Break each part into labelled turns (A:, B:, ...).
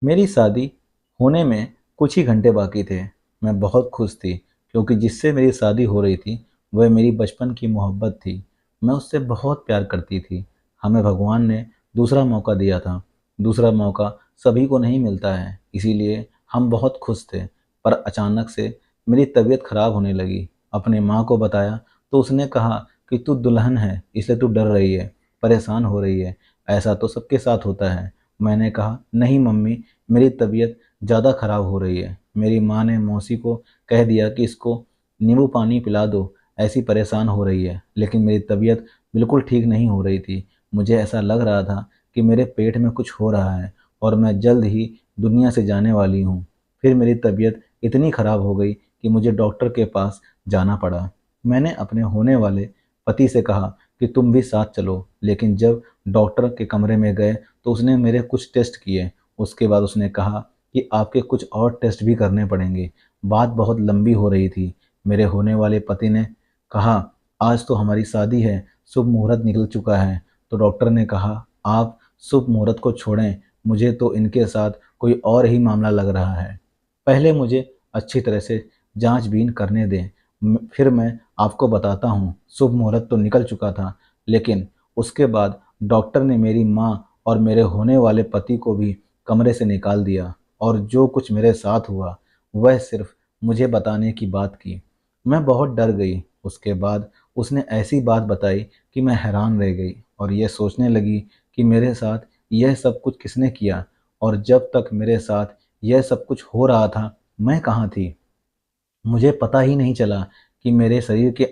A: मेरी शादी होने में कुछ ही घंटे बाकी थे। मैं बहुत खुश थी क्योंकि जिससे मेरी शादी हो रही थी वह मेरी बचपन की मोहब्बत थी। मैं उससे बहुत प्यार करती थी। हमें भगवान ने दूसरा मौका दिया था। दूसरा मौका सभी को नहीं मिलता है, इसीलिए हम बहुत खुश थे। पर अचानक से मेरी तबीयत खराब होने लगी। अपनी माँ को बताया तो उसने कहा कि तू दुल्हन है इसलिए तू डर रही है, परेशान हो रही है, ऐसा तो सबके साथ होता है। मैंने कहा नहीं मम्मी, मेरी तबीयत ज़्यादा ख़राब हो रही है। मेरी माँ ने मौसी को कह दिया कि इसको नींबू पानी पिला दो, ऐसी परेशान हो रही है। लेकिन मेरी तबीयत बिल्कुल ठीक नहीं हो रही थी। मुझे ऐसा लग रहा था कि मेरे पेट में कुछ हो रहा है और मैं जल्द ही दुनिया से जाने वाली हूँ। फिर मेरी तबीयत इतनी ख़राब हो गई कि मुझे डॉक्टर के पास जाना पड़ा। मैंने अपने होने वाले पति से कहा कि तुम भी साथ चलो, लेकिन जब डॉक्टर के कमरे में गए तो उसने मेरे कुछ टेस्ट किए। उसके बाद उसने कहा कि आपके कुछ और टेस्ट भी करने पड़ेंगे। बात बहुत लंबी हो रही थी। मेरे होने वाले पति ने कहा आज तो हमारी शादी है, शुभ मुहूर्त निकल चुका है। तो डॉक्टर ने कहा आप शुभ मुहूर्त को छोड़ें, मुझे तो इनके साथ कोई और ही मामला लग रहा है। पहले मुझे अच्छी तरह से जांच-बीन करने दें, फिर मैं आपको बताता हूँ। शुभ मुहूर्त तो निकल चुका था, लेकिन उसके बाद डॉक्टर ने मेरी माँ और मेरे होने वाले पति को भी कमरे से निकाल दिया और जो कुछ मेरे साथ हुआ वह सिर्फ मुझे बताने की बात की। मैं बहुत डर गई। उसके बाद उसने ऐसी बात बताई कि मैं हैरान रह गई और यह सोचने लगी कि मेरे साथ यह सब कुछ किसने किया, और जब तक मेरे साथ यह सब कुछ हो रहा था मैं कहाँ थी। मुझे पता ही नहीं चला कि मेरे शरीर के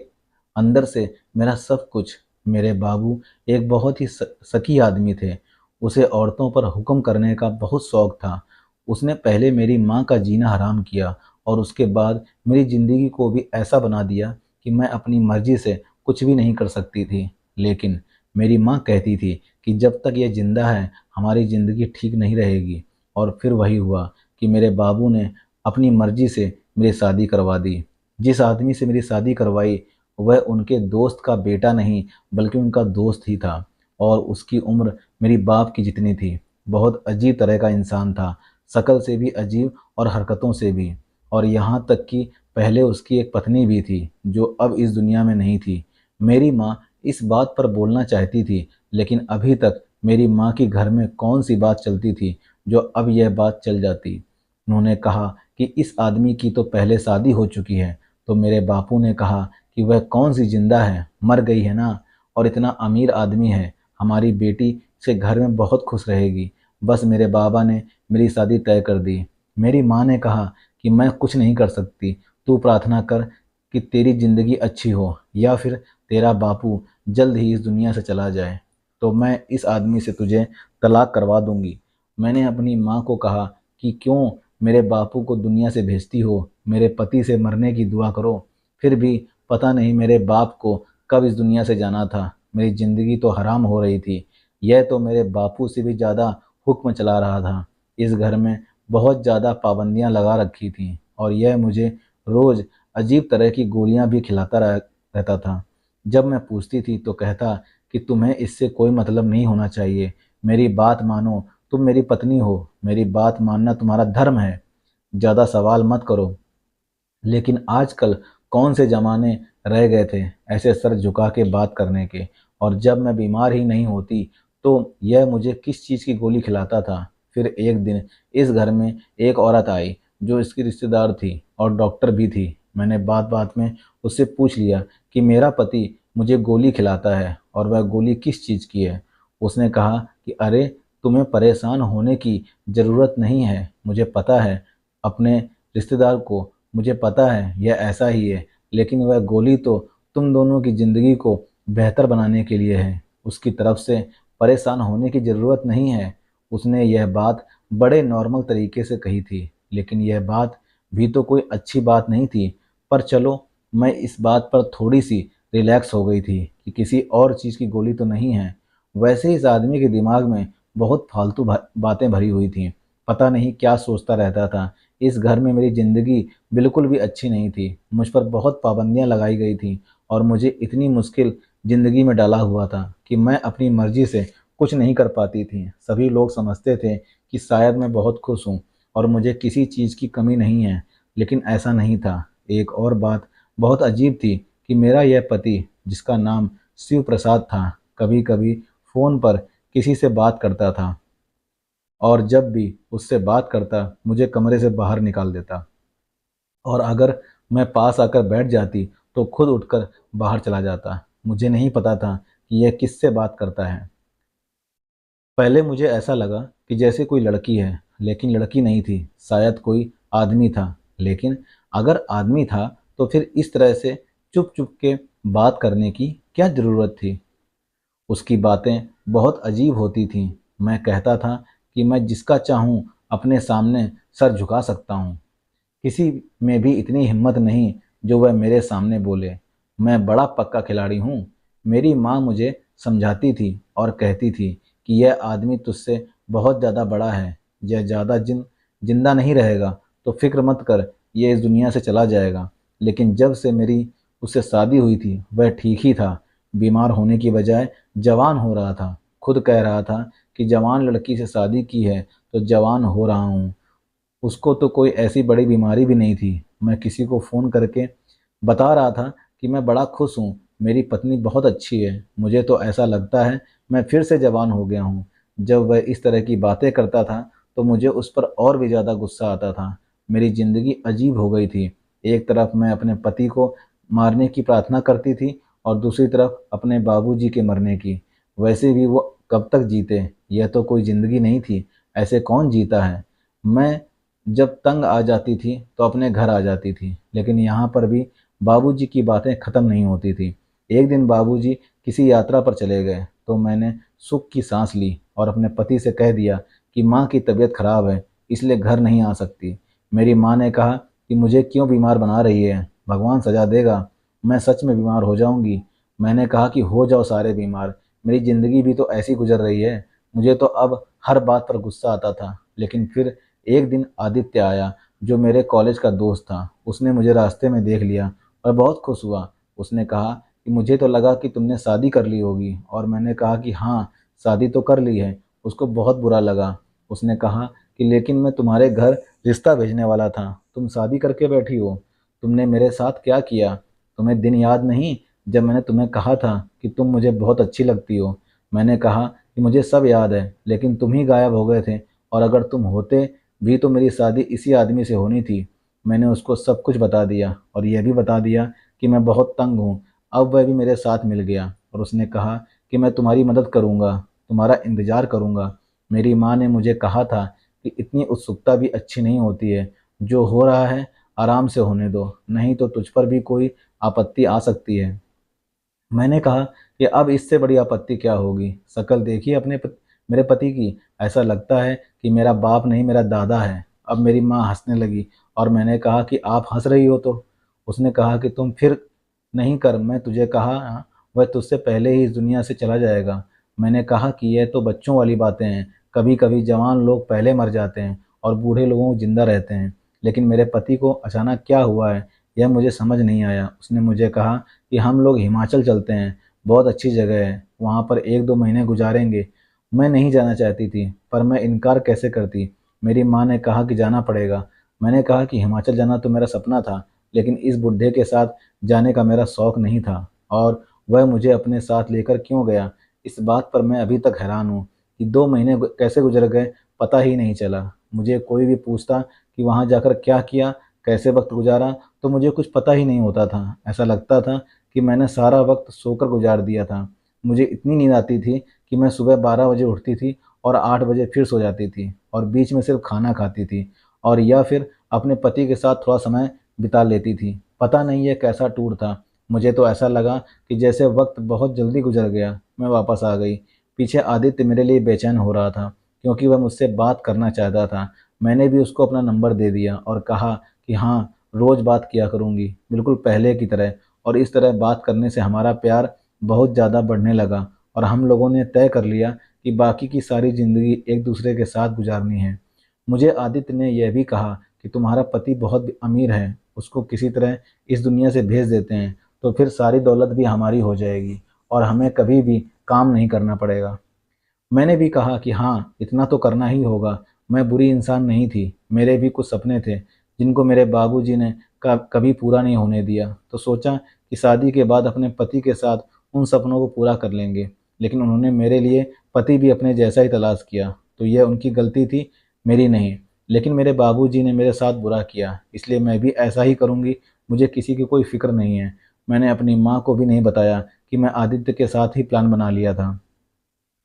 A: अंदर से मेरा सब कुछ। मेरे बाबू एक बहुत ही शकी आदमी थे। उसे औरतों पर हुक्म करने का बहुत शौक था। उसने पहले मेरी माँ का जीना हराम किया और उसके बाद मेरी ज़िंदगी को भी ऐसा बना दिया कि मैं अपनी मर्ज़ी से कुछ भी नहीं कर सकती थी। लेकिन मेरी माँ कहती थी कि जब तक ये ज़िंदा है हमारी ज़िंदगी ठीक नहीं रहेगी। और फिर वही हुआ कि मेरे बाबू ने अपनी मर्ज़ी से मेरी शादी करवा दी। जिस आदमी से मेरी शादी करवाई वह उनके दोस्त का बेटा नहीं बल्कि उनका दोस्त ही था, और उसकी उम्र मेरी बाप की जितनी थी। बहुत अजीब तरह का इंसान था, शक्ल से भी अजीब और हरकतों से भी। और यहाँ तक कि पहले उसकी एक पत्नी भी थी जो अब इस दुनिया में नहीं थी। मेरी माँ इस बात पर बोलना चाहती थी, लेकिन अभी तक मेरी माँ की घर में कौन सी बात चलती थी जो अब यह बात चल जाती। उन्होंने कहा कि इस आदमी की तो पहले शादी हो चुकी है। तो मेरे बापू ने कहा कि वह कौन सी जिंदा है, मर गई है ना, और इतना अमीर आदमी है, हमारी बेटी से घर में बहुत खुश रहेगी। बस मेरे बाबा ने मेरी शादी तय कर दी। मेरी माँ ने कहा कि मैं कुछ नहीं कर सकती, तू प्रार्थना कर कि तेरी ज़िंदगी अच्छी हो या फिर तेरा बापू जल्द ही इस दुनिया से चला जाए, तो मैं इस आदमी से तुझे तलाक करवा दूंगी। मैंने अपनी माँ को कहा कि क्यों मेरे बापू को दुनिया से भेजती हो, मेरे पति से मरने की दुआ करो। फिर भी पता नहीं मेरे बाप को कब इस दुनिया से जाना था। मेरी ज़िंदगी तो हराम हो रही थी। यह तो मेरे बापू से भी ज़्यादा हुक्म चला रहा था। इस घर में बहुत ज़्यादा पाबंदियां लगा रखी थी और यह मुझे रोज़ अजीब तरह की गोलियां भी खिलाता रहता था। जब मैं पूछती थी तो कहता कि तुम्हें इससे कोई मतलब नहीं होना चाहिए, मेरी बात मानो, तुम मेरी पत्नी हो, मेरी बात मानना तुम्हारा धर्म है, ज़्यादा सवाल मत करो। लेकिन आजकल कौन से ज़माने रह गए थे ऐसे सर झुका के बात करने के। और जब मैं बीमार ही नहीं होती तो यह मुझे किस चीज़ की गोली खिलाता था। फिर एक दिन इस घर में एक औरत आई जो इसकी रिश्तेदार थी और डॉक्टर भी थी। मैंने बात बात में उससे पूछ लिया कि मेरा पति मुझे गोली खिलाता है और वह गोली किस चीज़ की है। उसने कहा कि अरे, तुम्हें परेशान होने की ज़रूरत नहीं है, मुझे पता है अपने रिश्तेदार को, मुझे पता है यह ऐसा ही है, लेकिन वह गोली तो तुम दोनों की ज़िंदगी को बेहतर बनाने के लिए है। उसकी तरफ से परेशान होने की ज़रूरत नहीं है। उसने यह बात बड़े नॉर्मल तरीके से कही थी, लेकिन यह बात भी तो कोई अच्छी बात नहीं थी। पर चलो, मैं इस बात पर थोड़ी सी रिलैक्स हो गई थी कि किसी और चीज़ की गोली तो नहीं है। वैसे ही इस आदमी के दिमाग में बहुत फालतू बातें भरी हुई थीं। पता नहीं क्या सोचता रहता था। इस घर में मेरी ज़िंदगी बिल्कुल भी अच्छी नहीं थी। मुझ पर बहुत पाबंदियाँ लगाई गई थीं और मुझे इतनी मुश्किल ज़िंदगी में डाला हुआ था कि मैं अपनी मर्ज़ी से कुछ नहीं कर पाती थी। सभी लोग समझते थे कि शायद मैं बहुत खुश हूँ और मुझे किसी चीज़ की कमी नहीं है, लेकिन ऐसा नहीं था। एक और बात बहुत अजीब थी कि मेरा यह पति, जिसका नाम शिव प्रसाद था, कभी-कभी फ़ोन पर किसी से बात करता था और जब भी उससे बात करता, मुझे कमरे से बाहर निकाल देता और अगर मैं पास आकर बैठ जाती, तो खुद उठकर बाहर चला जाता। मुझे नहीं पता था कि यह किससे बात करता है। पहले मुझे ऐसा लगा कि जैसे कोई लड़की है, लेकिन लड़की नहीं थी, शायद कोई आदमी था। लेकिन अगर आदमी था, तो फिर इस तरह से चुप-चुप के बात करने की क्या ज़रूरत थी? उसकी बातें बहुत अजीब होती थीं। मैं कहता था कि मैं जिसका चाहूँ अपने सामने सर झुका सकता हूँ। किसी में भी इतनी हिम्मत नहीं जो वह मेरे सामने बोले, मैं बड़ा पक्का खिलाड़ी हूँ। मेरी माँ मुझे समझाती थी और कहती थी कि यह आदमी तुझसे बहुत ज़्यादा बड़ा है, यह ज़्यादा जिंदा नहीं रहेगा, तो फिक्र मत कर, यह इस दुनिया से चला जाएगा। लेकिन जब से मेरी उससे शादी हुई थी, वह ठीक ही था। बीमार होने की बजाय जवान हो रहा था। खुद कह रहा था कि जवान लड़की से शादी की है तो जवान हो रहा हूँ। उसको तो कोई ऐसी बड़ी बीमारी भी नहीं थी। मैं किसी को फ़ोन करके बता रहा था कि मैं बड़ा खुश हूँ, मेरी पत्नी बहुत अच्छी है, मुझे तो ऐसा लगता है मैं फिर से जवान हो गया हूँ। जब वह इस तरह की बातें करता था, तो मुझे उस पर और भी ज़्यादा गुस्सा आता था। मेरी ज़िंदगी अजीब हो गई थी। एक तरफ मैं अपने पति को मारने की प्रार्थना करती थी और दूसरी तरफ अपने बाबूजी के मरने की। वैसे भी वो कब तक जीते? यह तो कोई ज़िंदगी नहीं थी, ऐसे कौन जीता है? मैं जब तंग आ जाती थी तो अपने घर आ जाती थी, लेकिन यहाँ पर भी बाबूजी की बातें ख़त्म नहीं होती थी। एक दिन बाबूजी किसी यात्रा पर चले गए तो मैंने सुख की सांस ली और अपने पति से कह दिया कि माँ की तबीयत खराब है, इसलिए घर नहीं आ सकती। मेरी माँ ने कहा कि मुझे क्यों बीमार बना रही है, भगवान सजा देगा, मैं सच में बीमार हो जाऊंगी। मैंने कहा कि हो जाओ सारे बीमार, मेरी ज़िंदगी भी तो ऐसी गुजर रही है। मुझे तो अब हर बात पर गुस्सा आता था, लेकिन फिर एक दिन आदित्य आया, जो मेरे कॉलेज का दोस्त था। उसने मुझे रास्ते में देख लिया और बहुत खुश हुआ। उसने कहा कि मुझे तो लगा कि तुमने शादी कर ली होगी, और मैंने कहा कि हाँ, शादी तो कर ली है। उसको बहुत बुरा लगा। उसने कहा कि लेकिन मैं तुम्हारे घर रिश्ता भेजने वाला था, तुम शादी करके बैठी हो। तुमने मेरे साथ क्या किया? तुम्हें दिन याद नहीं जब मैंने तुम्हें कहा था कि तुम मुझे बहुत अच्छी लगती हो? मैंने कहा कि मुझे सब याद है, लेकिन तुम ही गायब हो गए थे, और अगर तुम होते भी तो मेरी शादी इसी आदमी से होनी थी। मैंने उसको सब कुछ बता दिया और यह भी बता दिया कि मैं बहुत तंग हूँ। अब वह भी मेरे साथ मिल गया और उसने कहा कि मैं तुम्हारी मदद करूँगा, तुम्हारा इंतज़ार करूँगा। मेरी माँ ने मुझे कहा था कि इतनी उत्सुकता भी अच्छी नहीं होती है, जो हो रहा है आराम से होने दो, नहीं तो तुझ पर भी कोई आपत्ति आ सकती है। मैंने कहा कि अब इससे बड़ी आपत्ति क्या होगी? शक्ल देखिए मेरे पति की, ऐसा लगता है कि मेरा बाप नहीं मेरा दादा है। अब मेरी माँ हंसने लगी और मैंने कहा कि आप हंस रही हो तो? उसने कहा कि तुम फिर नहीं कर, मैं तुझे कहा वह तुझसे पहले ही इस दुनिया से चला जाएगा। मैंने कहा कि यह तो बच्चों वाली बातें हैं, कभी कभी जवान लोग पहले मर जाते हैं और बूढ़े लोगों जिंदा रहते हैं, लेकिन मेरे पति को अचानक क्या हुआ है, यह मुझे समझ नहीं आया। उसने मुझे कहा कि हम लोग हिमाचल चलते हैं, बहुत अच्छी जगह है, वहाँ पर 1-2 महीने गुजारेंगे। मैं नहीं जाना चाहती थी, पर मैं इनकार कैसे करती। मेरी माँ ने कहा कि जाना पड़ेगा। मैंने कहा कि हिमाचल जाना तो मेरा सपना था, लेकिन इस बुड्ढे के साथ जाने का मेरा शौक नहीं था, और वह मुझे अपने साथ लेकर क्यों गया, इस बात पर मैं अभी तक हैरान हूँ कि 2 महीने कैसे गुजर गए, पता ही नहीं चला। मुझे कोई भी पूछता कि वहाँ जाकर क्या किया, कैसे वक्त गुजारा, तो मुझे कुछ पता ही नहीं होता था। ऐसा लगता था कि मैंने सारा वक्त सोकर गुजार दिया था। मुझे इतनी नींद आती थी कि मैं सुबह 12 बजे उठती थी और 8 बजे फिर सो जाती थी, और बीच में सिर्फ खाना खाती थी और या फिर अपने पति के साथ थोड़ा समय बिता लेती थी। पता नहीं ये कैसा टूर था। मुझे तो ऐसा लगा कि जैसे वक्त बहुत जल्दी गुजर गया। मैं वापस आ गई। पीछे आदित्य मेरे लिए बेचैन हो रहा था, क्योंकि वह मुझसे बात करना चाहता था। मैंने भी उसको अपना नंबर दे दिया और कहा कि हाँ, रोज़ बात किया करूँगी, बिल्कुल पहले की तरह। और इस तरह बात करने से हमारा प्यार बहुत ज़्यादा बढ़ने लगा और हम लोगों ने तय कर लिया कि बाकी की सारी ज़िंदगी एक दूसरे के साथ गुजारनी है। मुझे आदित्य ने यह भी कहा कि तुम्हारा पति बहुत अमीर है, उसको किसी तरह इस दुनिया से भेज देते हैं तो फिर सारी दौलत भी हमारी हो जाएगी और हमें कभी भी काम नहीं करना पड़ेगा। मैंने भी कहा कि हाँ, इतना तो करना ही होगा। मैं बुरी इंसान नहीं थी, मेरे भी कुछ सपने थे जिनको मेरे बाबूजी ने कभी पूरा नहीं होने दिया। तो सोचा कि शादी के बाद अपने पति के साथ उन सपनों को पूरा कर लेंगे, लेकिन उन्होंने मेरे लिए पति भी अपने जैसा ही तलाश किया। तो यह उनकी गलती थी, मेरी नहीं। लेकिन मेरे बाबूजी ने मेरे साथ बुरा किया, इसलिए मैं भी ऐसा ही करूँगी। मुझे किसी की कोई फ़िक्र नहीं है। मैंने अपनी माँ को भी नहीं बताया कि मैं आदित्य के साथ ही प्लान बना लिया था,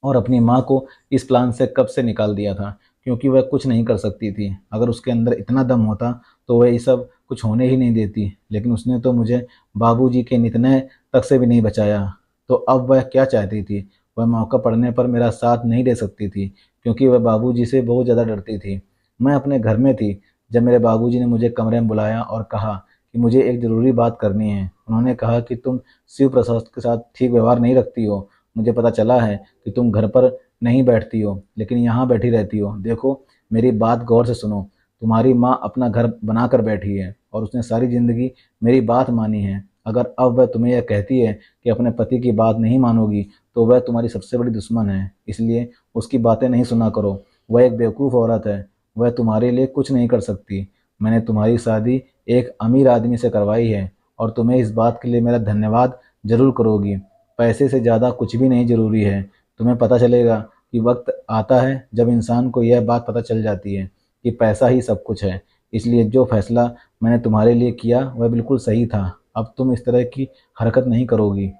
A: और अपनी माँ को इस प्लान से कब से निकाल दिया था, क्योंकि वह कुछ नहीं कर सकती थी। अगर उसके अंदर इतना दम होता तो वह ये सब कुछ होने ही नहीं देती। लेकिन उसने तो मुझे बाबूजी के नितने तक से भी नहीं बचाया। तो अब वह क्या चाहती थी? वह मौका पड़ने पर मेरा साथ नहीं दे सकती थी, क्योंकि वह बाबूजी से बहुत ज़्यादा डरती थी। मैं अपने घर में थी जब मेरे बाबूजी ने मुझे कमरे में बुलाया और कहा कि मुझे एक ज़रूरी बात करनी है। उन्होंने कहा कि तुम शिव प्रसाद के साथ ठीक व्यवहार नहीं रखती हो। मुझे पता चला है कि तुम घर पर नहीं बैठती हो, लेकिन यहाँ बैठी रहती हो। देखो, मेरी बात गौर से सुनो। तुम्हारी माँ अपना घर बनाकर बैठी है और उसने सारी ज़िंदगी मेरी बात मानी है। अगर अब वह तुम्हें यह कहती है कि अपने पति की बात नहीं मानोगी, तो वह तुम्हारी सबसे बड़ी दुश्मन है। इसलिए उसकी बातें नहीं सुना करो। वह एक बेवकूफ़ औरत है। वह तुम्हारे लिए कुछ नहीं कर सकती। मैंने तुम्हारी शादी एक अमीर आदमी से करवाई है, और तुम्हें इस बात के लिए मेरा धन्यवाद ज़रूर करोगी। पैसे से ज़्यादा कुछ भी नहीं ज़रूरी है। तुम्हें पता चलेगा कि वक्त आता है जब इंसान को यह बात पता चल जाती है कि पैसा ही सब कुछ है। इसलिए जो फैसला मैंने तुम्हारे लिए किया वह बिल्कुल सही था। अब तुम इस तरह की हरकत नहीं करोगी।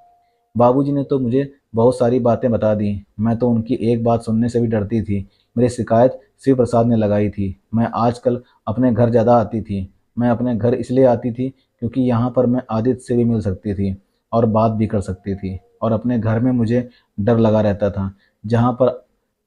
A: बाबूजी ने तो मुझे बहुत सारी बातें बता दी। मैं तो उनकी एक बात सुनने से भी डरती थी। मेरी शिकायत शिव प्रसाद ने लगाई थी। मैं आजकल अपने घर ज़्यादा आती थी। मैं अपने घर इसलिए आती थी क्योंकि यहाँ पर मैं आदित्य से भी मिल सकती थी और बात भी कर सकती थी। और अपने घर में मुझे डर लगा रहता था। जहाँ पर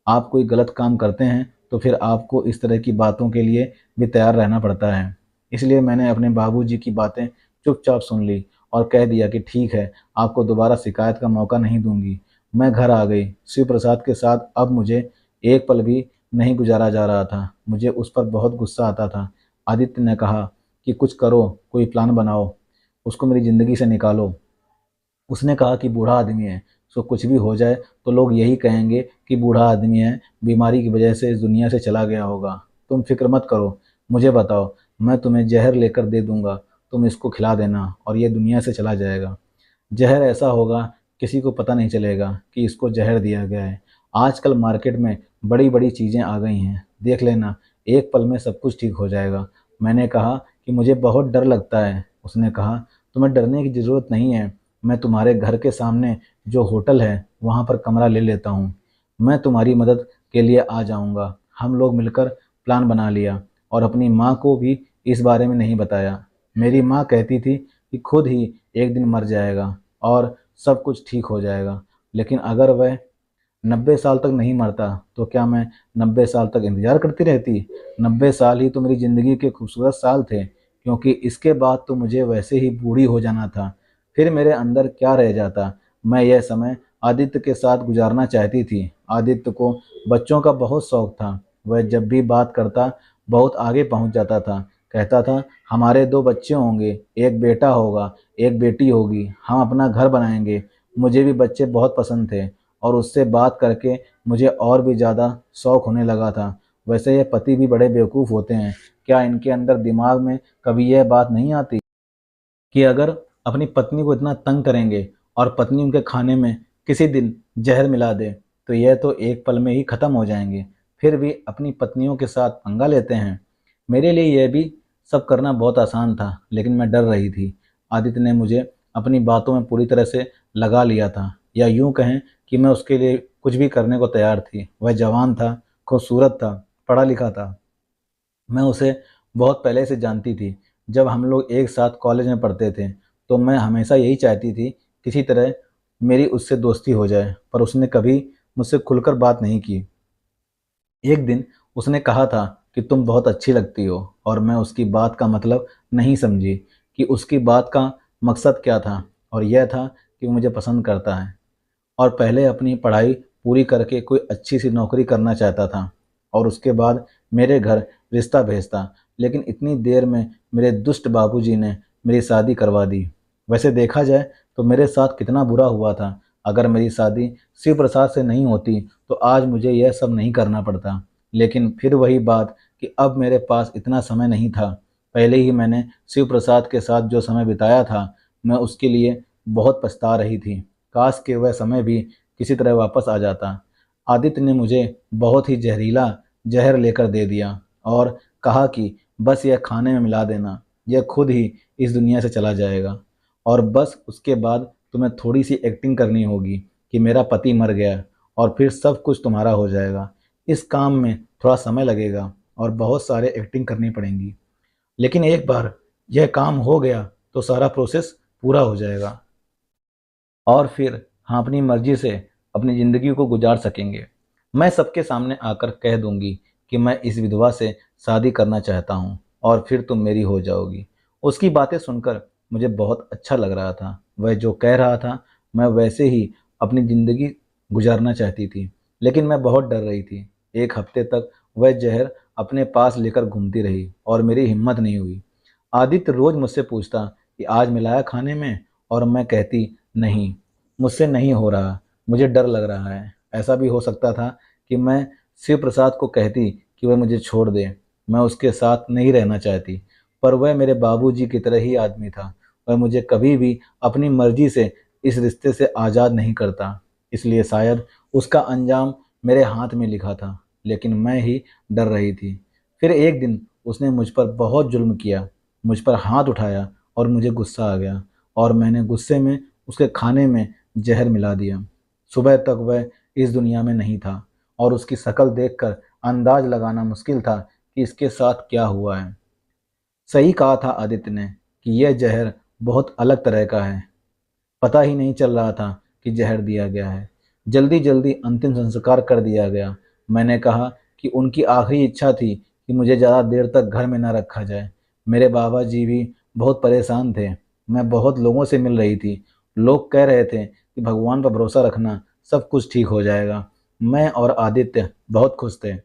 A: आप कोई गलत काम करते हैं तो फिर आपको इस तरह की बातों के लिए भी तैयार रहना पड़ता है। इसलिए मैंने अपने बाबूजी की बातें चुपचाप सुन ली और कह दिया कि ठीक है, आपको दोबारा शिकायत का मौका नहीं दूंगी। मैं घर आ गई। शिव प्रसाद के साथ अब मुझे एक पल भी नहीं गुजारा जा रहा था। मुझे उस पर बहुत गुस्सा आता था। आदित्य ने कहा कि कुछ करो, कोई प्लान बनाओ, उसको मेरी ज़िंदगी से निकालो। उसने कहा कि बूढ़ा आदमी है, सो कुछ भी हो जाए तो लोग यही कहेंगे कि बूढ़ा आदमी है, बीमारी की वजह से इस दुनिया से चला गया होगा। तुम फिक्र मत करो, मुझे बताओ, मैं तुम्हें जहर लेकर दे दूंगा। तुम इसको खिला देना और ये दुनिया से चला जाएगा। जहर ऐसा होगा, किसी को पता नहीं चलेगा कि इसको जहर दिया गया है। आजकल मार्केट में बड़ी बड़ी चीज़ें आ गई हैं, देख लेना, एक पल में सब कुछ ठीक हो जाएगा। मैंने कहा कि मुझे बहुत डर लगता है। उसने कहा, तुम्हें डरने की ज़रूरत नहीं है। मैं तुम्हारे घर के सामने जो होटल है वहाँ पर कमरा ले लेता हूँ। मैं तुम्हारी मदद के लिए आ जाऊँगा। हम लोग मिलकर प्लान बना लिया और अपनी माँ को भी इस बारे में नहीं बताया। मेरी माँ कहती थी कि खुद ही एक दिन मर जाएगा और सब कुछ ठीक हो जाएगा। लेकिन अगर वह 90 साल तक नहीं मरता तो क्या मैं 90 साल तक इंतज़ार करती रहती? 90 साल ही तो मेरी ज़िंदगी के खूबसूरत साल थे, क्योंकि इसके बाद तो मुझे वैसे ही बूढ़ी हो जाना था। फिर मेरे अंदर क्या रह जाता? मैं यह समय आदित्य के साथ गुजारना चाहती थी। आदित्य को बच्चों का बहुत शौक था। वह जब भी बात करता बहुत आगे पहुंच जाता था। कहता था, हमारे 2 बच्चे होंगे, एक बेटा होगा, एक बेटी होगी, हम अपना घर बनाएंगे। मुझे भी बच्चे बहुत पसंद थे और उससे बात करके मुझे और भी ज़्यादा शौक़ होने लगा था। वैसे ये पति भी बड़े बेवकूफ़ होते हैं। क्या इनके अंदर दिमाग में कभी यह बात नहीं आती कि अगर अपनी पत्नी को इतना तंग करेंगे और पत्नी उनके खाने में किसी दिन जहर मिला दे, तो यह तो एक पल में ही ख़त्म हो जाएंगे। फिर भी अपनी पत्नियों के साथ पंगा लेते हैं। मेरे लिए यह भी सब करना बहुत आसान था, लेकिन मैं डर रही थी। आदित्य ने मुझे अपनी बातों में पूरी तरह से लगा लिया था, या यूं कहें कि मैं उसके लिए कुछ भी करने को तैयार थी। वह जवान था, खूबसूरत था, पढ़ा लिखा था। मैं उसे बहुत पहले से जानती थी। जब हम लोग एक साथ कॉलेज में पढ़ते थे, तो मैं हमेशा यही चाहती थी किसी तरह मेरी उससे दोस्ती हो जाए, पर उसने कभी मुझसे खुलकर बात नहीं की। एक दिन उसने कहा था कि तुम बहुत अच्छी लगती हो, और मैं उसकी बात का मतलब नहीं समझी कि उसकी बात का मकसद क्या था। और यह था कि वो मुझे पसंद करता है और पहले अपनी पढ़ाई पूरी करके कोई अच्छी सी नौकरी करना चाहता था, और उसके बाद मेरे घर रिश्ता भेजता। लेकिन इतनी देर में मेरे दुष्ट बाबूजी ने मेरी शादी करवा दी। वैसे देखा जाए तो मेरे साथ कितना बुरा हुआ था। अगर मेरी शादी शिव प्रसाद से नहीं होती तो आज मुझे यह सब नहीं करना पड़ता। लेकिन फिर वही बात कि अब मेरे पास इतना समय नहीं था। पहले ही मैंने शिव प्रसाद के साथ जो समय बिताया था, मैं उसके लिए बहुत पछता रही थी। काश कि वह समय भी किसी तरह वापस आ जाता। आदित्य ने मुझे बहुत ही जहरीला जहर लेकर दे दिया और कहा कि बस यह खाने में मिला देना, यह खुद ही इस दुनिया से चला जाएगा और बस उसके बाद तुम्हें थोड़ी सी एक्टिंग करनी होगी कि मेरा पति मर गया और फिर सब कुछ तुम्हारा हो जाएगा। इस काम में थोड़ा समय लगेगा और बहुत सारे एक्टिंग करनी पड़ेंगी, लेकिन एक बार यह काम हो गया तो सारा प्रोसेस पूरा हो जाएगा और फिर हम अपनी मर्जी से अपनी ज़िंदगी को गुजार सकेंगे। मैं सबके सामने आकर कह दूंगी कि मैं इस विधवा से शादी करना चाहता हूँ और फिर तुम मेरी हो जाओगी। उसकी बातें सुनकर मुझे बहुत अच्छा लग रहा था। वह जो कह रहा था मैं वैसे ही अपनी ज़िंदगी गुजारना चाहती थी, लेकिन मैं बहुत डर रही थी। एक हफ्ते तक वह जहर अपने पास लेकर घूमती रही और मेरी हिम्मत नहीं हुई। आदित्य रोज मुझसे पूछता कि आज मिलाया खाने में, और मैं कहती नहीं, मुझसे नहीं हो रहा, मुझे डर लग रहा है। ऐसा भी हो सकता था कि मैं शिव प्रसाद को कहती कि वह मुझे छोड़ दे, मैं उसके साथ नहीं रहना चाहती। पर वह मेरे बाबूजी की तरह ही आदमी था। वह मुझे कभी भी अपनी मर्जी से इस रिश्ते से आज़ाद नहीं करता। इसलिए शायद उसका अंजाम मेरे हाथ में लिखा था, लेकिन मैं ही डर रही थी। फिर एक दिन उसने मुझ पर बहुत जुल्म किया, मुझ पर हाथ उठाया और मुझे गुस्सा आ गया और मैंने गुस्से में उसके खाने में जहर मिला दिया। सुबह तक वह इस दुनिया में नहीं था और उसकी शक्ल देखकर अंदाज लगाना मुश्किल था कि इसके साथ क्या हुआ है। सही कहा था आदित्य ने कि यह जहर बहुत अलग तरह का है। पता ही नहीं चल रहा था कि जहर दिया गया है। जल्दी जल्दी अंतिम संस्कार कर दिया गया। मैंने कहा कि उनकी आखिरी इच्छा थी कि मुझे ज़्यादा देर तक घर में न रखा जाए। मेरे बाबा जी भी बहुत परेशान थे। मैं बहुत लोगों से मिल रही थी। लोग कह रहे थे कि भगवान पर भरोसा रखना, सब कुछ ठीक हो जाएगा। मैं और आदित्य बहुत खुश थे।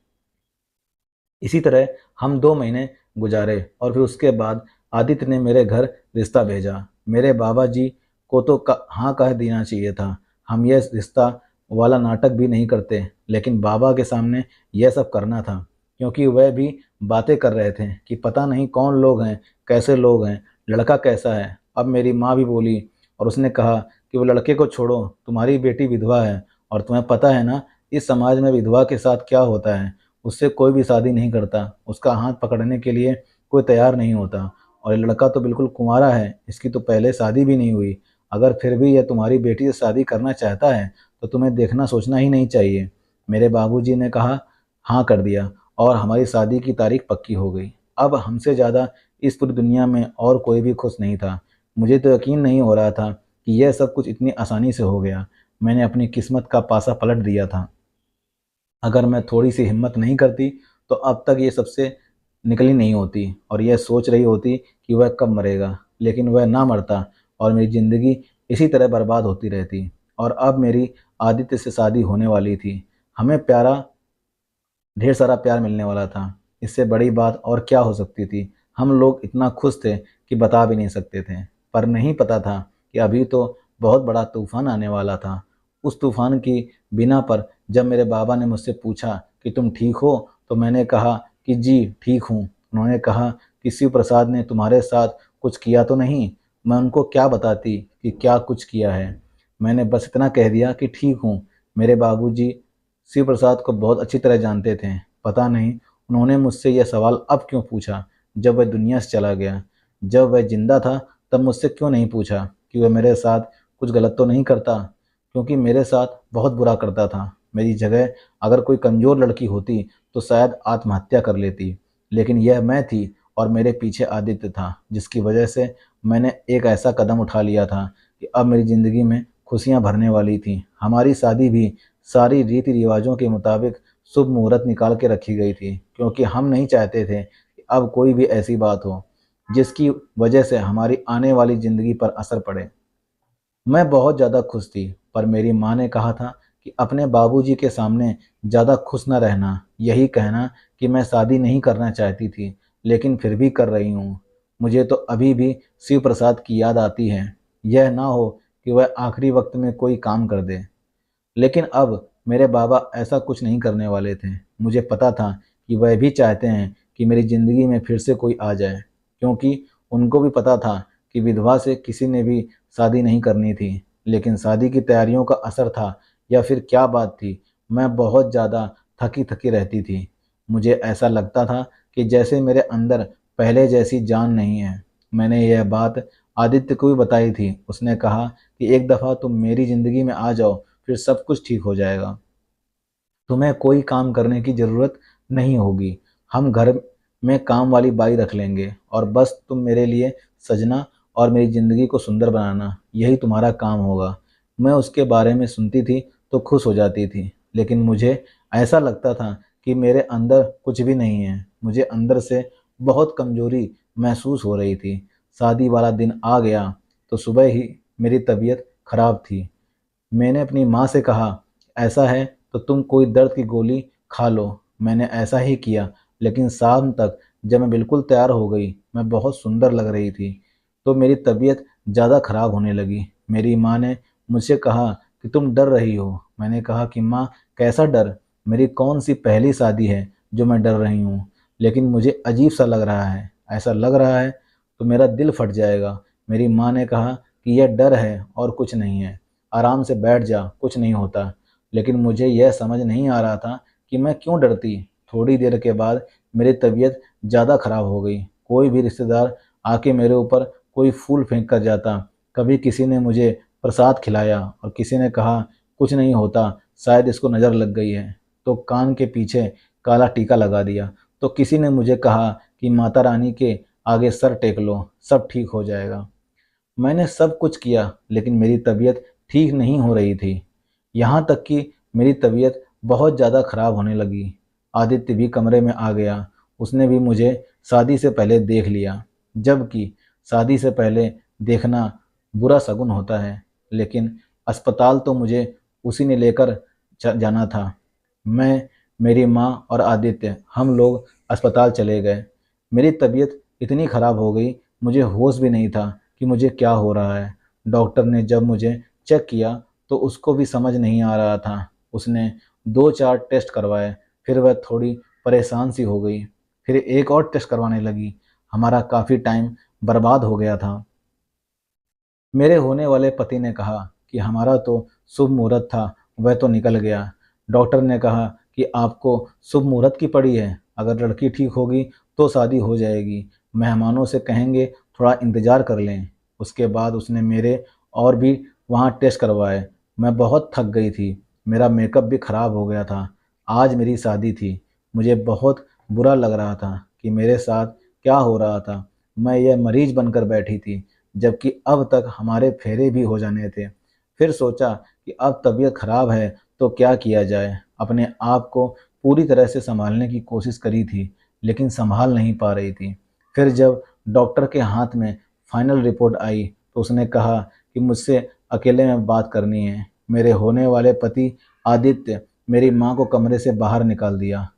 A: इसी तरह हम 2 महीने गुजारे और फिर उसके बाद आदित्य ने मेरे घर रिश्ता भेजा। मेरे बाबा जी को तो हाँ कह देना चाहिए था। हम यह रिश्ता वाला नाटक भी नहीं करते, लेकिन बाबा के सामने यह सब करना था, क्योंकि वह भी बातें कर रहे थे कि पता नहीं कौन लोग हैं, कैसे लोग हैं, लड़का कैसा है। अब मेरी माँ भी बोली और उसने कहा कि वो लड़के को छोड़ो, तुम्हारी बेटी विधवा है और तुम्हें पता है ना इस समाज में विधवा के साथ क्या होता है। उससे कोई भी शादी नहीं करता, उसका हाथ पकड़ने के लिए कोई तैयार नहीं होता। और ये लड़का तो बिल्कुल कुंवारा है, इसकी तो पहले शादी भी नहीं हुई। अगर फिर भी यह तुम्हारी बेटी से शादी करना चाहता है तो तुम्हें देखना सोचना ही नहीं चाहिए। मेरे बाबूजी ने कहा, हाँ कर दिया और हमारी शादी की तारीख पक्की हो गई। अब हमसे ज़्यादा इस पूरी दुनिया में और कोई भी खुश नहीं था। मुझे तो यकीन नहीं हो रहा था कि यह सब कुछ इतनी आसानी से हो गया। मैंने अपनी किस्मत का पासा पलट दिया था। अगर मैं थोड़ी सी हिम्मत नहीं करती तो अब तक ये सबसे निकली नहीं होती और यह सोच रही होती कि वह कब मरेगा, लेकिन वह ना मरता और मेरी ज़िंदगी इसी तरह बर्बाद होती रहती। और अब मेरी आदित्य से शादी होने वाली थी। हमें ढेर सारा प्यार मिलने वाला था। इससे बड़ी बात और क्या हो सकती थी। हम लोग इतना खुश थे कि बता भी नहीं सकते थे। पर नहीं पता था कि अभी तो बहुत बड़ा तूफान आने वाला था। उस तूफान की बिना पर जब मेरे बाबा ने मुझसे पूछा कि तुम ठीक हो, तो मैंने कहा कि जी ठीक हूँ। उन्होंने कहा कि शिव प्रसाद ने तुम्हारे साथ कुछ किया तो नहीं। मैं उनको क्या बताती कि क्या कुछ किया है। मैंने बस इतना कह दिया कि ठीक हूँ। मेरे बाबूजी शिव प्रसाद को बहुत अच्छी तरह जानते थे। पता नहीं उन्होंने मुझसे यह सवाल अब क्यों पूछा, जब वह दुनिया से चला गया। जब वह जिंदा था तब मुझसे क्यों नहीं पूछा कि वह मेरे साथ कुछ गलत तो नहीं करता, क्योंकि मेरे साथ बहुत बुरा करता था। मेरी जगह अगर कोई कमज़ोर लड़की होती तो शायद आत्महत्या कर लेती, लेकिन यह मैं थी और मेरे पीछे आदित्य था, जिसकी वजह से मैंने एक ऐसा कदम उठा लिया था कि अब मेरी ज़िंदगी में खुशियाँ भरने वाली थी। हमारी शादी भी सारी रीति रिवाजों के मुताबिक शुभ मुहूर्त निकाल के रखी गई थी, क्योंकि हम नहीं चाहते थे कि अब कोई भी ऐसी बात हो जिसकी वजह से हमारी आने वाली ज़िंदगी पर असर पड़े। मैं बहुत ज़्यादा खुश थी, पर मेरी माँ ने कहा था कि अपने बाबूजी के सामने ज़्यादा खुश न रहना, यही कहना कि मैं शादी नहीं करना चाहती थी, लेकिन फिर भी कर रही हूँ। मुझे तो अभी भी शिव प्रसाद की याद आती है। यह ना हो कि वह आखिरी वक्त में कोई काम कर दे। लेकिन अब मेरे बाबा ऐसा कुछ नहीं करने वाले थे। मुझे पता था कि वह भी चाहते हैं कि मेरी ज़िंदगी में फिर से कोई आ जाए, क्योंकि उनको भी पता था कि विधवा से किसी ने भी शादी नहीं करनी थी। लेकिन शादी की तैयारियों का असर था या फिर क्या बात थी, मैं बहुत ज़्यादा थकी-थकी रहती थी। मुझे ऐसा लगता था कि जैसे मेरे अंदर पहले जैसी जान नहीं है। मैंने यह बात आदित्य को भी बताई थी। उसने कहा कि एक दफ़ा तुम मेरी ज़िंदगी में आ जाओ, फिर सब कुछ ठीक हो जाएगा। तुम्हें कोई काम करने की ज़रूरत नहीं होगी। हम घर में काम वाली बाई रख लेंगे और बस तुम मेरे लिए सजना और मेरी ज़िंदगी को सुंदर बनाना, यही तुम्हारा काम होगा। मैं उसके बारे में सुनती थी तो खुश हो जाती थी, लेकिन मुझे ऐसा लगता था कि मेरे अंदर कुछ भी नहीं है। मुझे अंदर से बहुत कमज़ोरी महसूस हो रही थी। शादी वाला दिन आ गया तो सुबह ही मेरी तबीयत खराब थी। मैंने अपनी माँ से कहा, ऐसा है तो तुम कोई दर्द की गोली खा लो। मैंने ऐसा ही किया, लेकिन शाम तक जब मैं बिल्कुल तैयार हो गई, मैं बहुत सुंदर लग रही थी, तो मेरी तबीयत ज़्यादा खराब होने लगी। मेरी माँ ने मुझसे कहा कि तुम डर रही हो। मैंने कहा कि माँ, कैसा डर? मेरी कौन सी पहली शादी है जो मैं डर रही हूँ? लेकिन मुझे अजीब सा लग रहा है। ऐसा लग रहा है तो मेरा दिल फट जाएगा। मेरी माँ ने कहा कि यह डर है और कुछ नहीं है, आराम से बैठ जा, कुछ नहीं होता। लेकिन मुझे यह समझ नहीं आ रहा था कि मैं क्यों डरती। थोड़ी देर के बाद मेरी तबीयत ज़्यादा खराब हो गई। कोई भी रिश्तेदार आके मेरे ऊपर कोई फूल फेंक कर जाता। कभी किसी ने मुझे प्रसाद खिलाया और किसी ने कहा कुछ नहीं होता, शायद इसको नज़र लग गई है, तो कान के पीछे काला टीका लगा दिया। तो किसी ने मुझे कहा कि माता रानी के आगे सर टेक लो, सब ठीक हो जाएगा। मैंने सब कुछ किया, लेकिन मेरी तबीयत ठीक नहीं हो रही थी। यहाँ तक कि मेरी तबीयत बहुत ज़्यादा खराब होने लगी। आदित्य भी कमरे में आ गया। उसने भी मुझे शादी से पहले देख लिया, जबकि शादी से पहले देखना बुरा शगुन होता है। लेकिन अस्पताल तो मुझे उसी ने लेकर जाना था। मैं, मेरी माँ और आदित्य, हम लोग अस्पताल चले गए। मेरी तबीयत इतनी खराब हो गई, मुझे होश भी नहीं था कि मुझे क्या हो रहा है। डॉक्टर ने जब मुझे चेक किया तो उसको भी समझ नहीं आ रहा था। उसने 2-4 टेस्ट करवाए, फिर वह थोड़ी परेशान सी हो गई। फिर एक और टेस्ट करवाने लगी। हमारा काफ़ी टाइम बर्बाद हो गया था। मेरे होने वाले पति ने कहा कि हमारा तो शुभ मुहूर्त था, वह तो निकल गया। डॉक्टर ने कहा कि आपको शुभ मुहूर्त की पड़ी है, अगर लड़की ठीक होगी तो शादी हो जाएगी। मेहमानों से कहेंगे थोड़ा इंतज़ार कर लें। उसके बाद उसने मेरे और भी वहाँ टेस्ट करवाए। मैं बहुत थक गई थी, मेरा मेकअप भी ख़राब हो गया था। आज मेरी शादी थी। मुझे बहुत बुरा लग रहा था कि मेरे साथ क्या हो रहा था। मैं यह मरीज बनकर बैठी थी, जबकि अब तक हमारे फेरे भी हो जाने थे। फिर सोचा कि अब तबीयत खराब है तो क्या किया जाए। अपने आप को पूरी तरह से संभालने की कोशिश करी थी, लेकिन संभाल नहीं पा रही थी। फिर जब डॉक्टर के हाथ में फाइनल रिपोर्ट आई तो उसने कहा कि मुझसे अकेले में बात करनी है। मेरे होने वाले पति आदित्य मेरी माँ को कमरे से बाहर निकाल दिया।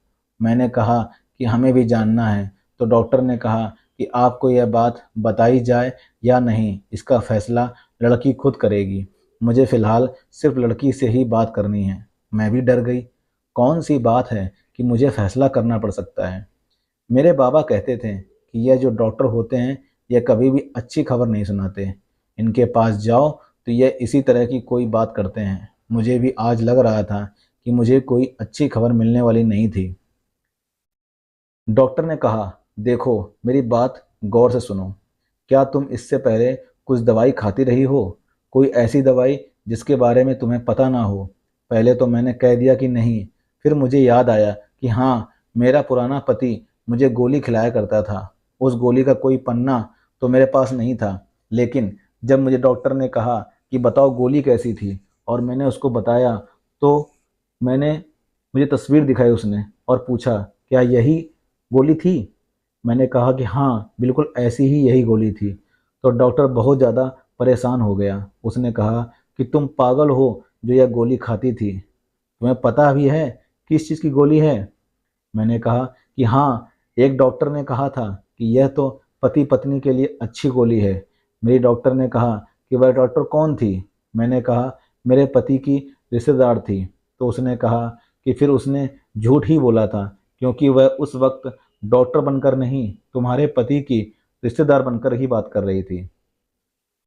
A: मैंने कहा कि हमें भी जानना है, तो डॉक्टर ने कहा कि आपको यह बात बताई जाए या नहीं, इसका फैसला लड़की खुद करेगी। मुझे फ़िलहाल सिर्फ लड़की से ही बात करनी है। मैं भी डर गई। कौन सी बात है कि मुझे फ़ैसला करना पड़ सकता है। मेरे बाबा कहते थे कि यह जो डॉक्टर होते हैं, यह कभी भी अच्छी खबर नहीं सुनाते। इनके पास जाओ तो यह इसी तरह की कोई बात करते हैं। मुझे भी आज लग रहा था कि मुझे कोई अच्छी खबर मिलने वाली नहीं थी। डॉक्टर ने कहा, देखो, मेरी बात गौर से सुनो। क्या तुम इससे पहले कुछ दवाई खाती रही हो? कोई ऐसी दवाई जिसके बारे में तुम्हें पता ना हो? पहले तो मैंने कह दिया कि नहीं। फिर मुझे याद आया कि हाँ, मेरा पुराना पति मुझे गोली खिलाया करता था। उस गोली का कोई पन्ना तो मेरे पास नहीं था। लेकिन जब मुझे डॉक्टर ने कहा कि बताओ गोली कैसी थी, और मैंने उसको बताया, तो मैंने मुझे तस्वीर दिखाई उसने और पूछा, क्या यही गोली थी? मैंने कहा कि हाँ, बिल्कुल ऐसी ही यही गोली थी। तो डॉक्टर बहुत ज़्यादा परेशान हो गया। उसने कहा कि तुम पागल हो जो यह गोली खाती थी। तुम्हें पता भी है किस चीज़ की गोली है? मैंने कहा कि हाँ, एक डॉक्टर ने कहा था कि यह तो पति पत्नी के लिए अच्छी गोली है। मेरी डॉक्टर ने कहा कि वह डॉक्टर कौन थी? मैंने कहा मेरे पति की रिश्तेदार थी। तो उसने कहा कि फिर उसने झूठ ही बोला था, क्योंकि वह उस वक्त डॉक्टर बनकर नहीं, तुम्हारे पति की रिश्तेदार बनकर ही बात कर रही थी।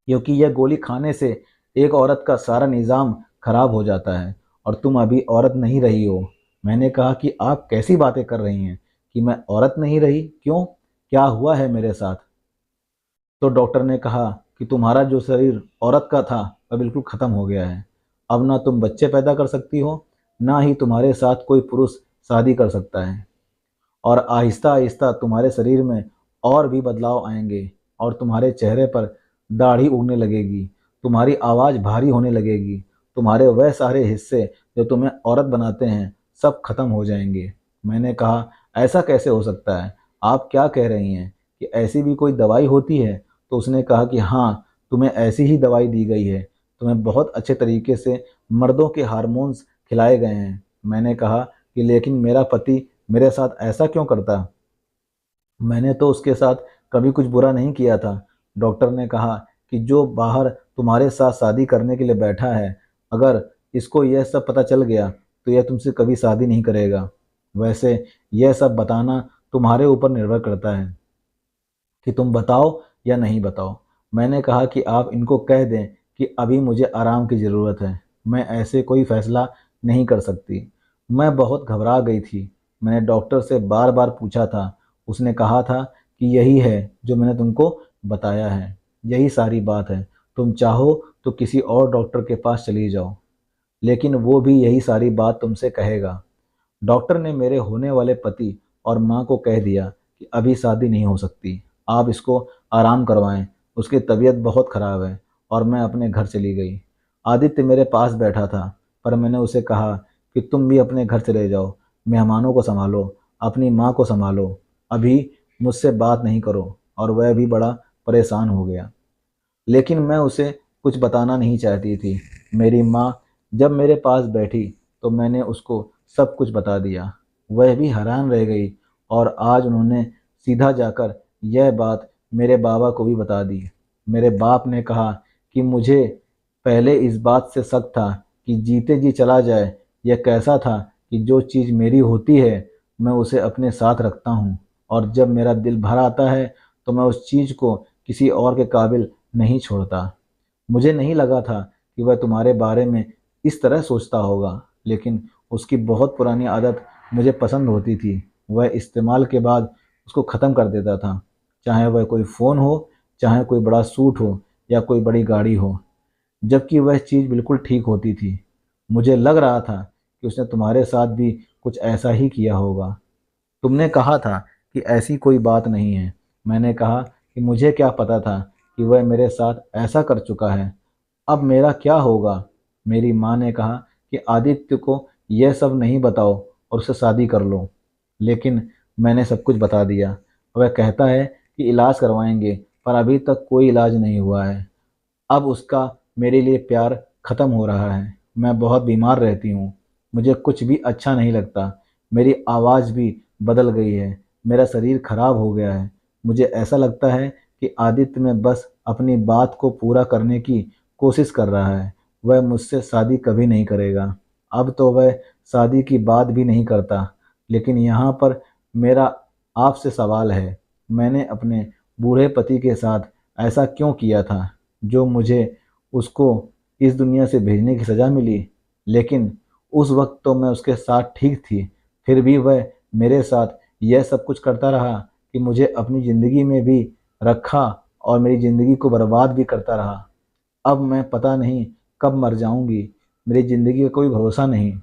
A: क्योंकि यह गोली खाने से एक औरत का सारा निज़ाम खराब हो जाता है, और तुम अभी औरत नहीं रही हो। मैंने कहा कि आप कैसी बातें कर रही हैं कि मैं औरत नहीं रही? क्यों, क्या हुआ है मेरे साथ? तो डॉक्टर ने कहा कि तुम्हारा जो शरीर औरत का था वह बिल्कुल ख़त्म हो गया है। अब ना तुम बच्चे पैदा कर सकती हो, ना ही तुम्हारे साथ कोई पुरुष शादी कर सकता है। और आहिस्ता आहिस्ता तुम्हारे शरीर में और भी बदलाव आएंगे, और तुम्हारे चेहरे पर दाढ़ी उगने लगेगी, तुम्हारी आवाज़ भारी होने लगेगी, तुम्हारे वह सारे हिस्से जो तुम्हें औरत बनाते हैं सब खत्म हो जाएंगे। मैंने कहा ऐसा कैसे हो सकता है, आप क्या कह रही हैं कि ऐसी भी कोई दवाई होती है? तो उसने कहा कि हाँ, तुम्हें ऐसी ही दवाई दी गई है, तुम्हें बहुत अच्छे तरीके से मर्दों के हार्मोन्स खिलाए गए हैं। मैंने कहा कि लेकिन मेरा पति मेरे साथ ऐसा क्यों करता? मैंने तो उसके साथ कभी कुछ बुरा नहीं किया था। डॉक्टर ने कहा कि जो बाहर तुम्हारे साथ शादी करने के लिए बैठा है, अगर इसको यह सब पता चल गया तो यह तुमसे कभी शादी नहीं करेगा। वैसे यह सब बताना तुम्हारे ऊपर निर्भर करता है कि तुम बताओ या नहीं बताओ। मैंने कहा कि आप इनको कह दें कि अभी मुझे आराम की ज़रूरत है, मैं ऐसे कोई फ़ैसला नहीं कर सकती। मैं बहुत घबरा गई थी। मैंने डॉक्टर से बार बार पूछा था, उसने कहा था कि यही है जो मैंने तुमको बताया है, यही सारी बात है, तुम चाहो तो किसी और डॉक्टर के पास चली जाओ, लेकिन वो भी यही सारी बात तुमसे कहेगा। डॉक्टर ने मेरे होने वाले पति और माँ को कह दिया कि अभी शादी नहीं हो सकती, आप इसको आराम करवाएं, उसकी तबीयत बहुत ख़राब है। और मैं अपने घर चली गई। आदित्य मेरे पास बैठा था, पर मैंने उसे कहा कि तुम भी अपने घर चले जाओ, मेहमानों को संभालो, अपनी माँ को संभालो, अभी मुझसे बात नहीं करो। और वह भी बड़ा परेशान हो गया। लेकिन मैं उसे कुछ बताना नहीं चाहती थी। मेरी माँ जब मेरे पास बैठी तो मैंने उसको सब कुछ बता दिया। वह भी हैरान रह गई, और आज उन्होंने सीधा जाकर यह बात मेरे बाबा को भी बता दी। मेरे बाप ने कहा कि मुझे पहले इस बात से शक था कि जीते जी चला जाए। यह कैसा था कि जो चीज़ मेरी होती है मैं उसे अपने साथ रखता हूँ, और जब मेरा दिल भर आता है तो मैं उस चीज़ को किसी और के काबिल नहीं छोड़ता। मुझे नहीं लगा था कि वह तुम्हारे बारे में इस तरह सोचता होगा, लेकिन उसकी बहुत पुरानी आदत मुझे पसंद होती थी। वह इस्तेमाल के बाद उसको ख़त्म कर देता था, चाहे वह कोई फ़ोन हो, चाहे कोई बड़ा सूट हो, या कोई बड़ी गाड़ी हो, जबकि वह चीज़ बिल्कुल ठीक होती थी। मुझे लग रहा था कि उसने तुम्हारे साथ भी कुछ ऐसा ही किया होगा। तुमने कहा था कि ऐसी कोई बात नहीं है। मैंने कहा कि मुझे क्या पता था कि वह मेरे साथ ऐसा कर चुका है। अब मेरा क्या होगा? मेरी माँ ने कहा कि आदित्य को यह सब नहीं बताओ और उससे शादी कर लो। लेकिन मैंने सब कुछ बता दिया। वह कहता है कि इलाज करवाएंगे, पर अभी तक कोई इलाज नहीं हुआ है। अब उसका मेरे लिए प्यार ख़त्म हो रहा है। मैं बहुत बीमार रहती हूँ, मुझे कुछ भी अच्छा नहीं लगता। मेरी आवाज़ भी बदल गई है, मेरा शरीर खराब हो गया है। मुझे ऐसा लगता है कि आदित्य में बस अपनी बात को पूरा करने की कोशिश कर रहा है। वह मुझसे शादी कभी नहीं करेगा। अब तो वह शादी की बात भी नहीं करता। लेकिन यहाँ पर मेरा आपसे सवाल है, मैंने अपने बूढ़े पति के साथ ऐसा क्यों किया था जो मुझे उसको इस दुनिया से भेजने की सज़ा मिली? लेकिन उस वक्त तो मैं उसके साथ ठीक थी, फिर भी वह मेरे साथ यह सब कुछ करता रहा कि मुझे अपनी ज़िंदगी में भी रखा और मेरी ज़िंदगी को बर्बाद भी करता रहा। अब मैं पता नहीं कब मर जाऊंगी, मेरी ज़िंदगी का कोई भरोसा नहीं।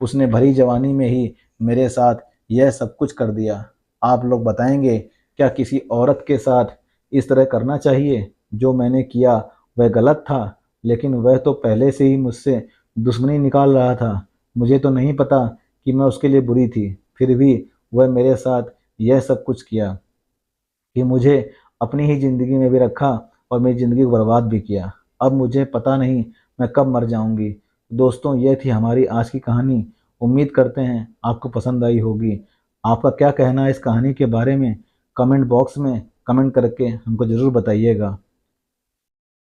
A: उसने भरी जवानी में ही मेरे साथ यह सब कुछ कर दिया। आप लोग बताएंगे, क्या किसी औरत के साथ इस तरह करना चाहिए? जो मैंने किया वह गलत था, लेकिन वह तो पहले से ही मुझसे दुश्मनी निकाल रहा था। मुझे तो नहीं पता कि मैं उसके लिए बुरी थी, फिर भी वह मेरे साथ यह सब कुछ किया कि मुझे अपनी ही ज़िंदगी में भी रखा और मेरी ज़िंदगी को बर्बाद भी किया। अब मुझे पता नहीं मैं कब मर जाऊंगी। दोस्तों, यह थी हमारी आज की कहानी। उम्मीद करते हैं आपको पसंद आई होगी। आपका क्या कहना है इस कहानी के बारे में? कमेंट बॉक्स में कमेंट करके हमको ज़रूर बताइएगा।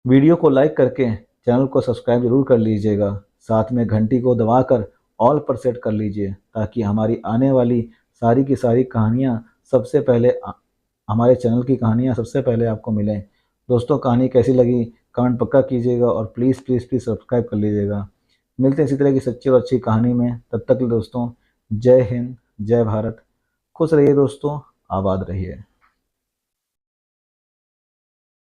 A: वीडियो को लाइक करके चैनल को सब्सक्राइब ज़रूर कर लीजिएगा। साथ में घंटी को दबाकर ऑल पर सेट कर लीजिए ताकि हमारी आने वाली सारी की सारी कहानियाँ सबसे पहले हमारे चैनल की कहानियाँ सबसे पहले आपको मिलें। दोस्तों, कहानी कैसी लगी कमेंट पक्का कीजिएगा और प्लीज़ प्लीज़ प्लीज़ सब्सक्राइब कर लीजिएगा। मिलते हैं इसी तरह की सच्ची और अच्छी कहानी में। तब तक के लिए दोस्तों, जय हिंद, जय भारत। खुश रहिए दोस्तों, आबाद रहिए।